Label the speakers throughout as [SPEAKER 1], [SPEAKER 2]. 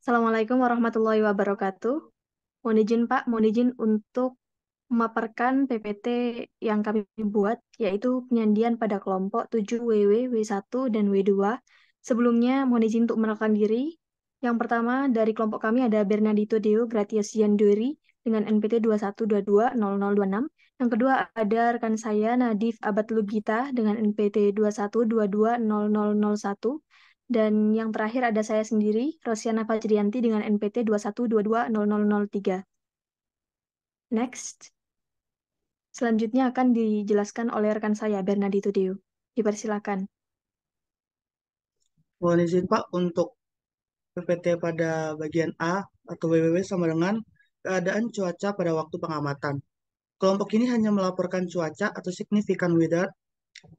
[SPEAKER 1] Assalamualaikum warahmatullahi wabarakatuh. Mohon izin Pak, mohon izin untuk memaparkan PPT yang kami buat, yaitu penyandian pada kelompok 7WW, W1, dan W2. Sebelumnya, mohon izin untuk mengenalkan diri. Yang pertama, dari kelompok kami ada Bernardito Deo Gratiasian Duri dengan NPT 21220026. Yang kedua, ada rekan saya Nadif Abad Lugita dengan NPT 21220001. Dan yang terakhir ada saya sendiri, Rosiana Fajrianti dengan NPT 21220003. Next. Selanjutnya akan dijelaskan oleh rekan saya, Bernardito Deo. Dipersilakan.
[SPEAKER 2] Mohon izin Pak untuk PPT pada bagian A atau WWW sama dengan keadaan cuaca pada waktu pengamatan. Kelompok ini hanya melaporkan cuaca atau significant weather,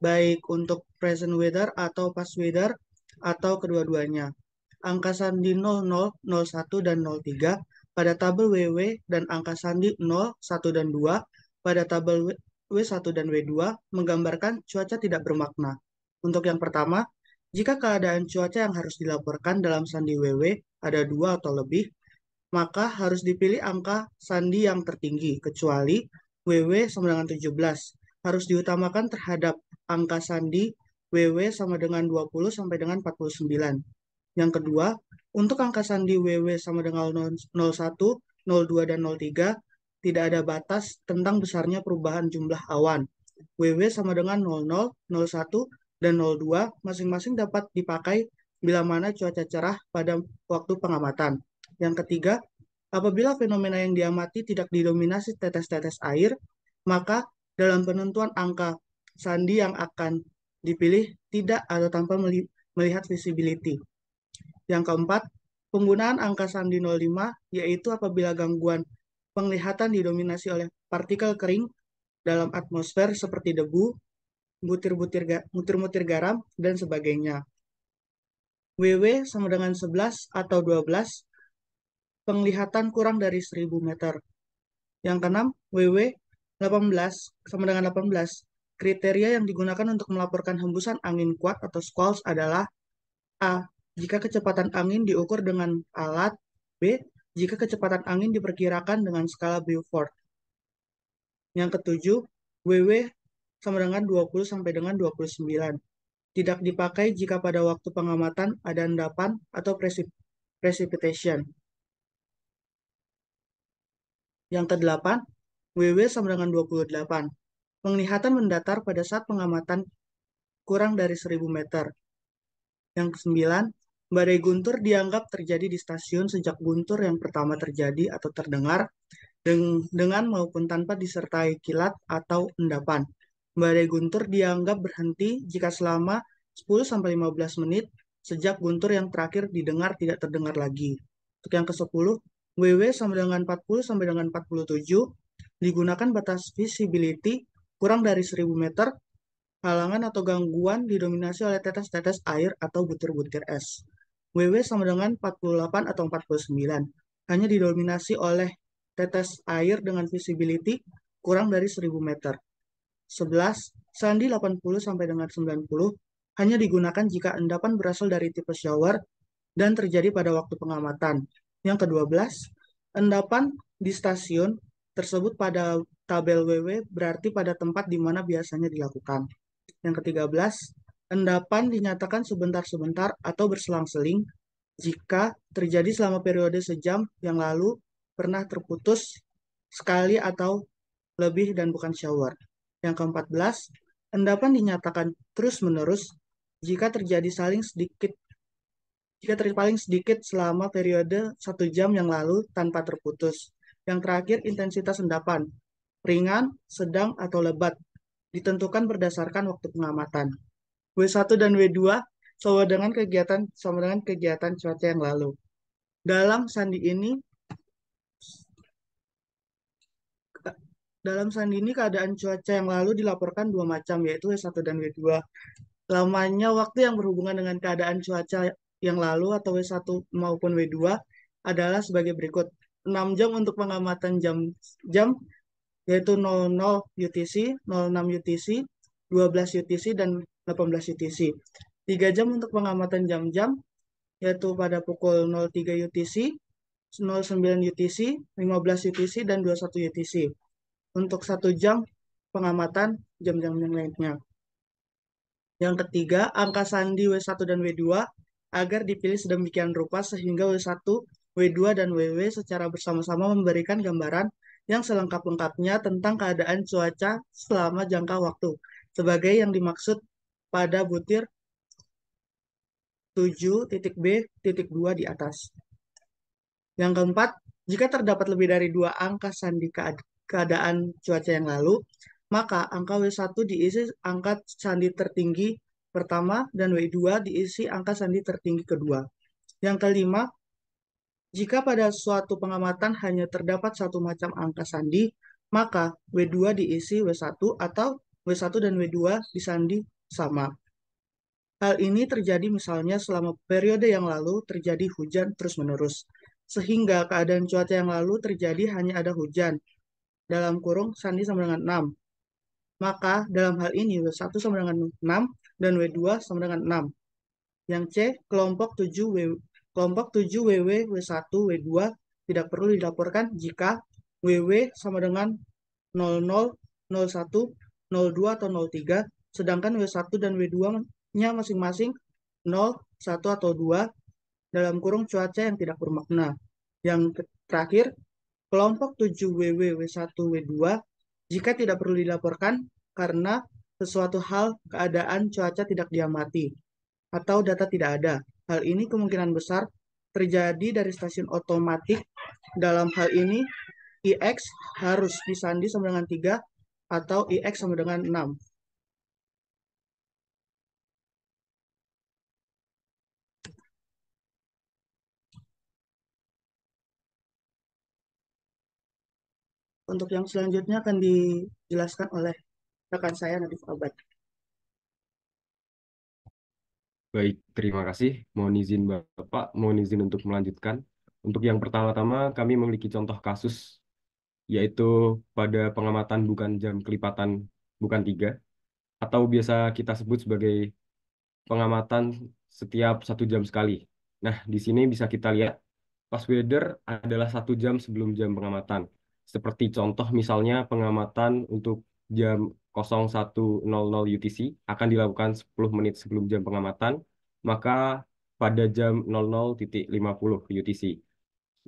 [SPEAKER 2] baik untuk present weather atau past weather atau kedua-duanya. Angka sandi 00, 01, dan 03 pada tabel WW dan angka sandi 0, 1, dan 2 pada tabel W1 dan W2 menggambarkan cuaca tidak bermakna. Untuk yang pertama, jika keadaan cuaca yang harus dilaporkan dalam sandi WW ada dua atau lebih, maka harus dipilih angka sandi yang tertinggi, kecuali WW sama dengan 17. Harus diutamakan terhadap angka sandi WW sama dengan 20 sampai dengan 49. Yang kedua, untuk angka sandi WW sama dengan 01, 02, dan 03, tidak ada batas tentang besarnya perubahan jumlah awan. WW sama dengan 00, 01, dan 02 masing-masing dapat dipakai bila mana cuaca cerah pada waktu pengamatan. Yang ketiga, apabila fenomena yang diamati tidak didominasi tetes-tetes air, maka dalam penentuan angka sandi yang akan dipilih tidak atau tanpa melihat visibility. Yang keempat, penggunaan angka sandi 05 yaitu apabila gangguan penglihatan didominasi oleh partikel kering dalam atmosfer seperti debu, butir-butir garam, dan sebagainya. WW sama dengan 11 atau 12, penglihatan kurang dari 1000 meter. Yang keenam, WW 18 sama dengan 18. Kriteria yang digunakan untuk melaporkan hembusan angin kuat atau squalls adalah A. Jika kecepatan angin diukur dengan alat. B. Jika kecepatan angin diperkirakan dengan skala Beaufort. Yang ketujuh, WW sama dengan 20 sampai dengan 29. Tidak dipakai jika pada waktu pengamatan ada endapan atau precipitation. Yang kedelapan, WW sama dengan 28. Penglihatan mendatar pada saat pengamatan kurang dari 1000 meter. Yang kesembilan, badai guntur dianggap terjadi di stasiun sejak guntur yang pertama terjadi atau terdengar dengan maupun tanpa disertai kilat atau endapan. Badai guntur dianggap berhenti jika selama 10-15 menit sejak guntur yang terakhir didengar tidak terdengar lagi. Untuk yang ke-10, WW sama dengan 40 sampai dengan 47 digunakan batas visibility kurang dari 1000 meter, halangan atau gangguan didominasi oleh tetes-tetes air atau butir-butir es. WW sama dengan 48 atau 49, hanya didominasi oleh tetes air dengan visibility kurang dari 1000 meter. 11. Sandi 80 sampai dengan 90 hanya digunakan jika endapan berasal dari tipe shower dan terjadi pada waktu pengamatan. Yang ke-12, endapan di stasiun tersebut pada tabel WW berarti pada tempat di mana biasanya dilakukan. Yang ke-13, endapan dinyatakan sebentar-sebentar atau berselang-seling jika terjadi selama periode sejam yang lalu pernah terputus sekali atau lebih dan bukan shower. Yang ke-14, endapan dinyatakan terus-menerus jika terjadi paling sedikit selama periode 1 jam yang lalu tanpa terputus. Yang terakhir, intensitas endapan, ringan, sedang, atau lebat, ditentukan berdasarkan waktu pengamatan. W1 dan W2 sama dengan kegiatan cuaca yang lalu. Dalam sandi ini, keadaan cuaca yang lalu dilaporkan dua macam, yaitu W1 dan W2. Lamanya waktu yang berhubungan dengan keadaan cuaca yang lalu atau W1 maupun W2 adalah sebagai berikut. 6 jam untuk pengamatan jam, yaitu 00 UTC, 06 UTC, 12 UTC, dan 18 UTC. 3 jam untuk pengamatan jam-jam, yaitu pada pukul 03 UTC, 09 UTC, 15 UTC, dan 21 UTC. Untuk 1 jam pengamatan jam-jam yang lainnya. Yang ketiga, angka sandi W1 dan W2 agar dipilih sedemikian rupa sehingga W1, W2, dan WW secara bersama-sama memberikan gambaran yang selengkap-lengkapnya tentang keadaan cuaca selama jangka waktu, sebagai yang dimaksud pada butir 7.b.2 di atas. Yang keempat, jika terdapat lebih dari 2 angka sandi keadaan cuaca yang lalu, maka angka W1 diisi angka sandi tertinggi pertama dan W2 diisi angka sandi tertinggi kedua. Yang kelima, jika pada suatu pengamatan hanya terdapat satu macam angka sandi, maka W2 diisi W1 atau W1 dan W2 disandi sama. Hal ini terjadi misalnya selama periode yang lalu terjadi hujan terus-menerus, sehingga keadaan cuaca yang lalu terjadi hanya ada hujan, dalam kurung sandi sama dengan 6. Maka dalam hal ini W1 sama dengan 6 dan W2 sama dengan 6. Yang C, kelompok 7 WW, W1, W2 tidak perlu dilaporkan jika WW sama dengan 00, 01, 02, atau 03, sedangkan W1 dan W2-nya masing-masing 0, 1, atau 2, dalam kurung cuaca yang tidak bermakna. Yang terakhir, kelompok 7 WW, W1, W2 jika tidak perlu dilaporkan karena sesuatu hal keadaan cuaca tidak diamati atau data tidak ada. Hal ini kemungkinan besar terjadi dari stasiun otomatik. Dalam hal ini, IX harus disandi sama dengan 3 atau IX sama dengan 6. Untuk yang selanjutnya akan dijelaskan oleh rekan saya Nadif Abad.
[SPEAKER 3] Baik, terima kasih. Mohon izin Bapak, mohon izin untuk melanjutkan. Untuk yang pertama-tama, kami memiliki contoh kasus, yaitu pada pengamatan bukan jam kelipatan bukan 3, atau biasa kita sebut sebagai pengamatan setiap 1 jam sekali. Nah, di sini bisa kita lihat past weather adalah 1 jam sebelum jam pengamatan. Seperti contoh misalnya pengamatan untuk jam 01.00 UTC akan dilakukan 10 menit sebelum jam pengamatan, maka pada jam 00.50 UTC.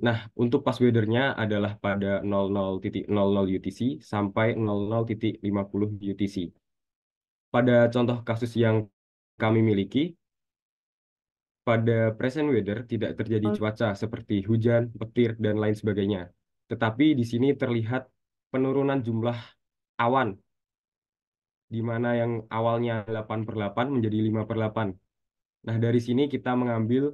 [SPEAKER 3] Nah, untuk past weather-nya adalah pada 00.00 UTC sampai 00.50 UTC. Pada contoh kasus yang kami miliki, pada present weather tidak terjadi cuaca seperti hujan, petir, dan lain sebagainya. Tetapi di sini terlihat penurunan jumlah awan, di mana yang awalnya 8/8 menjadi 5/8. Nah, dari sini kita mengambil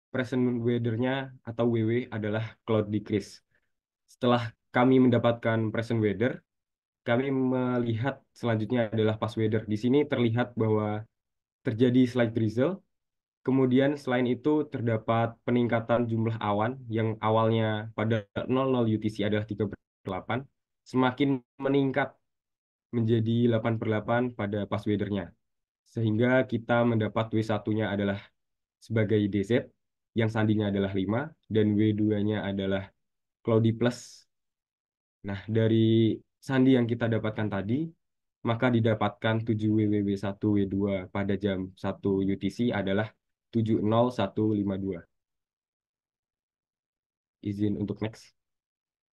[SPEAKER 3] present weather-nya atau WW adalah cloud decrease. Setelah kami mendapatkan present weather, kami melihat selanjutnya adalah past weather. Di sini terlihat bahwa terjadi slight drizzle. Kemudian selain itu terdapat peningkatan jumlah awan yang awalnya pada 00 UTC adalah 3/8, semakin meningkat menjadi 8/8 pada past weather-nya. Sehingga kita mendapat W1-nya adalah sebagai DZ, yang sandinya adalah 5, dan W2-nya adalah cloudy plus. Nah, dari sandi yang kita dapatkan tadi, maka didapatkan 7 WW1 W2 pada jam 1 UTC adalah 70152. Izin untuk next.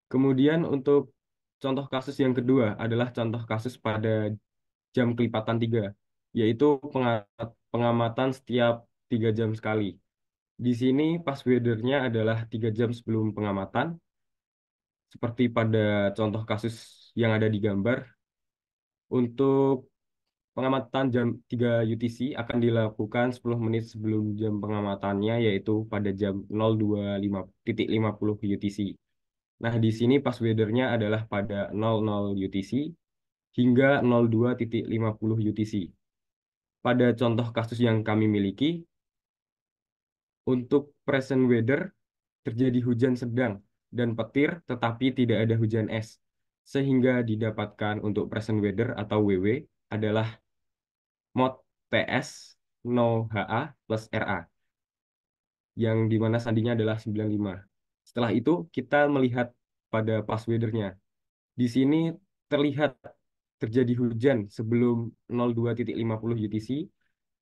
[SPEAKER 3] Kemudian untuk contoh kasus yang kedua adalah contoh kasus pada jam kelipatan 3, yaitu pengamatan setiap 3 jam sekali. Di sini pas weather-nya adalah 3 jam sebelum pengamatan, seperti pada contoh kasus yang ada di gambar. Untuk pengamatan jam 3 UTC akan dilakukan 10 menit sebelum jam pengamatannya, yaitu pada jam 02.50 UTC. Nah, di sini pas weather-nya adalah pada 00 UTC hingga 02.50 UTC. Pada contoh kasus yang kami miliki, untuk present weather terjadi hujan sedang dan petir tetapi tidak ada hujan es. Sehingga didapatkan untuk present weather atau WW adalah mod TS no HA plus RA. yang dimana sandinya adalah 95. Setelah itu kita melihat pada past weather-nya. Di sini terlihat terjadi hujan sebelum 02.50 UTC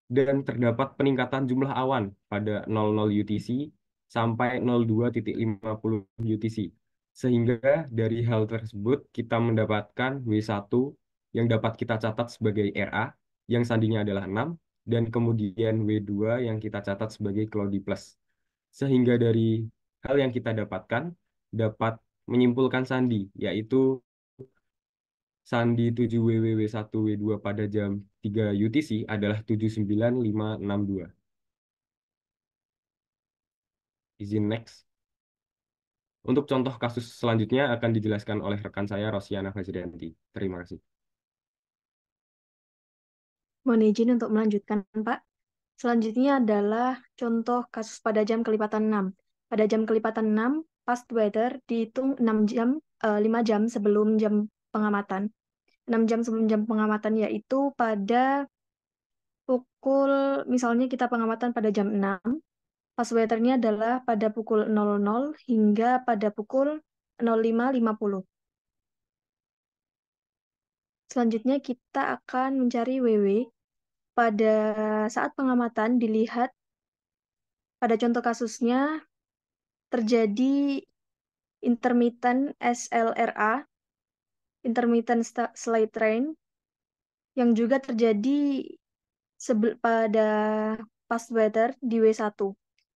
[SPEAKER 3] dan terdapat peningkatan jumlah awan pada 00 UTC sampai 02.50 UTC. Sehingga dari hal tersebut kita mendapatkan W1 yang dapat kita catat sebagai RA yang sandinya adalah 6 dan kemudian W2 yang kita catat sebagai cloudy plus. Sehingga dari hal yang kita dapatkan dapat menyimpulkan sandi, yaitu sandi 7WW1W2 pada jam 3 UTC adalah 79562. Izin next. Untuk contoh kasus selanjutnya akan dijelaskan oleh rekan saya Rosiana Fazrianti. Terima kasih.
[SPEAKER 1] Mohon izin untuk melanjutkan, Pak. Selanjutnya adalah contoh kasus pada jam kelipatan 6. Pada jam kelipatan 6, past weather dihitung 5 jam sebelum jam pengamatan. 6 jam sebelum jam pengamatan yaitu pada pukul, misalnya kita pengamatan pada jam 6, past weather-nya adalah pada pukul 00 hingga pada pukul 05.50. Selanjutnya kita akan mencari WW. Pada saat pengamatan dilihat pada contoh kasusnya terjadi intermittent SLRA, intermittent slight rain, yang juga terjadi pada past weather di W1.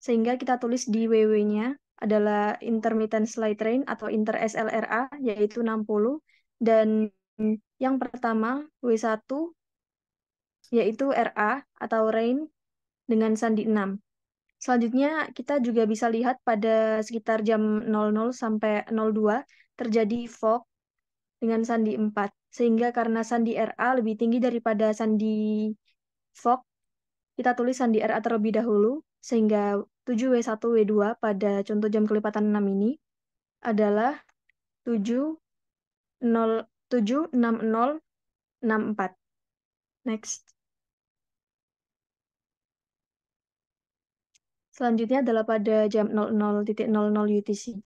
[SPEAKER 1] Sehingga kita tulis di WW-nya adalah intermittent slight rain atau inter SLRA, yaitu 60. Dan yang pertama W1 yaitu RA atau rain dengan sandi 6. Selanjutnya kita juga bisa lihat pada sekitar jam 00 sampai 02 terjadi fog dengan sandi 4. Sehingga karena sandi RA lebih tinggi daripada sandi fog, kita tulis sandi RA terlebih dahulu. Sehingga 7W1W2 pada contoh jam kelipatan 6 ini adalah 76064. Next. Selanjutnya adalah pada jam 00.00 UTC.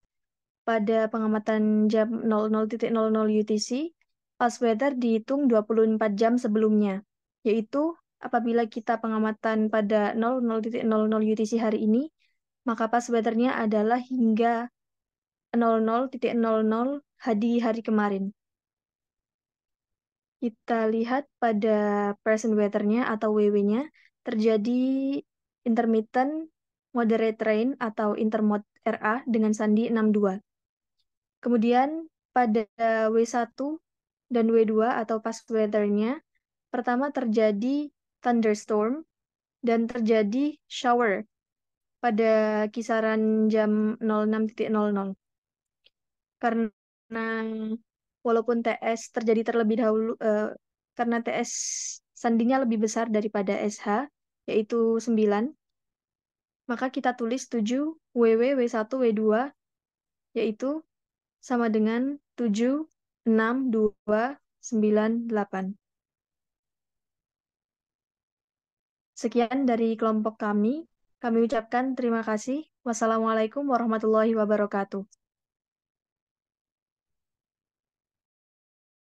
[SPEAKER 1] Pada pengamatan jam 00.00 UTC, past weather dihitung 24 jam sebelumnya, yaitu apabila kita pengamatan pada 00.00 UTC hari ini, maka past weather-nya adalah hingga 00.00 di hari kemarin. Kita lihat pada present weather-nya atau WW-nya terjadi intermittent moderate rain atau intermod RA dengan sandi 62. Kemudian pada W1 dan W2 atau past weather-nya, pertama terjadi thunderstorm dan terjadi shower pada kisaran jam 06.00. Karena walaupun TS terjadi terlebih dahulu, karena TS sandinya lebih besar daripada SH, yaitu 9, maka kita tulis 7 WW, W1, W2, yaitu sama dengan 7, 6, 2, 9, 8. Sekian dari kelompok kami. Kami ucapkan terima kasih. Wassalamualaikum warahmatullahi wabarakatuh.